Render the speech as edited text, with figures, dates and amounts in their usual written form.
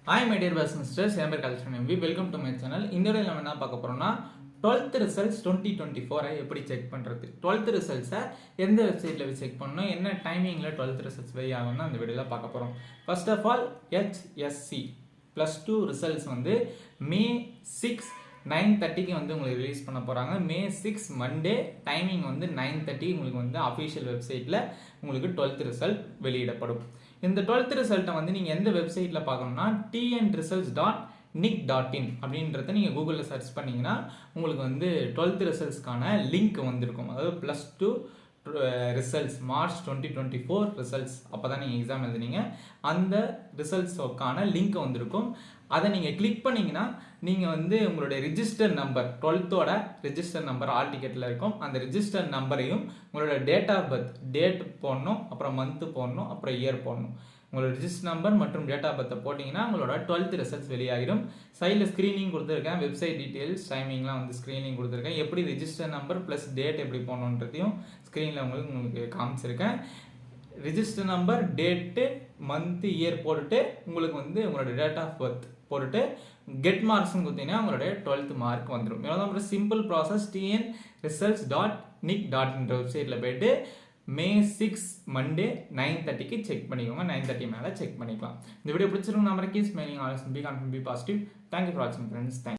Hi my dear brothers and sisters, I am Kalshan MV. Welcome to my channel. இந்த வீடியோல நம்ம என்ன பார்க்க போறோம்னா 12th ரிசல்ட்ஸ் 2024 எப்படி செக் பண்றது 12th ரிசல்ட்ஸை எந்த வெப்சைட்ல போய் செக் பண்ணணும் என்ன டைமிங்ல 12th ரிசல்ட்ஸ் வெளிய ஆகும்னு அந்த வீடியோல பார்க்க போறோம். First of all HSC +2 results வந்து May 6 9:30க்கு வந்து உங்களுக்கு ரிலீஸ் பண்ண போறாங்க. May 6 மண்டே டைமிங் வந்து 9:30 உங்களுக்கு வந்து அஃபிஷியல் வெப்சைட்ல உங்களுக்கு 12th ரிசல்ட் வெளியிடப்படும். இந்த 12th ரிசல்ட்டை வந்து நீங்கள் எந்த வெப்சைட்டில் பார்க்கணும்னா tnresults.nic.in அப்படின்றத நீங்கள் கூகுளில் சர்ச் பண்ணிங்கன்னா உங்களுக்கு வந்து 12th ரிசல்ட்ஸ்க்கான லிங்க் வந்திருக்கும். அதாவது +2 ரிசல்ட்ஸ் மார்ச் 2024 ரிசல்ட்ஸ் அப்போ தான் நீங்கள் எக்ஸாம் எழுதுனீங்க அந்த ரிசல்ட்ஸோக்கான லிங்க் வந்திருக்கும். அதை நீங்கள் கிளிக் பண்ணிங்கன்னா நீங்கள் வந்து உங்களுடைய ரிஜிஸ்டர் நம்பர் 12தோட ரிஜிஸ்டர் நம்பர் ஆல் டிக்கெட்டில் இருக்கும். அந்த ரிஜிஸ்டர் நம்பரையும் உங்களோட டேட் ஆஃப் பர்த் டேட் போடணும், அப்புறம் மந்த்து போடணும், அப்புறம் இயர் போடணும். உங்களோட ரிஜிஸ்டர் நம்பர் மற்றும் டேட் ஆஃப் பர்த்தை போட்டிங்கன்னா உங்களோட 12th ரிசல்ட்ஸ் வெளியாகிடும். சைடில் ஸ்க்ரீனிங் கொடுத்துருக்கேன், வெப்சைட் டீட்டெயில்ஸ் டைமிங்லாம் வந்து ஸ்க்ரீனிங் கொடுத்துருக்கேன். எப்படி ரிஜிஸ்டர் நம்பர் ப்ளஸ் டேட் எப்படி போடணுன்றதையும் ஸ்க்ரீனில் உங்களுக்கு காமிச்சிருக்கேன். Register number date month year போட்டுட்டு உங்களுக்கு வந்து உங்களோட டேட் ஆஃப் பர்த் போட்டுட்டு கெட் மார்க்ஸ்னு கொடுத்தீங்கன்னா உங்களுடைய 12th மார்க் வந்துடும். இவ்வளோ ஒரு சிம்பிள் ப்ராசஸ். tnresults.nic.in வெப்சைட்டில் போயிட்டு May 6 மண்டே 9:30க்கு செக் பண்ணிக்கோங்க. 9:30 மேலே செக் பண்ணிக்கலாம். இந்த வீடியோ பிடிச்சிருக்கும் number keys mailing always be confident be positive. Thank you for வாட்சிங் ஃப்ரெண்ட்ஸ். தேங்க்யூ.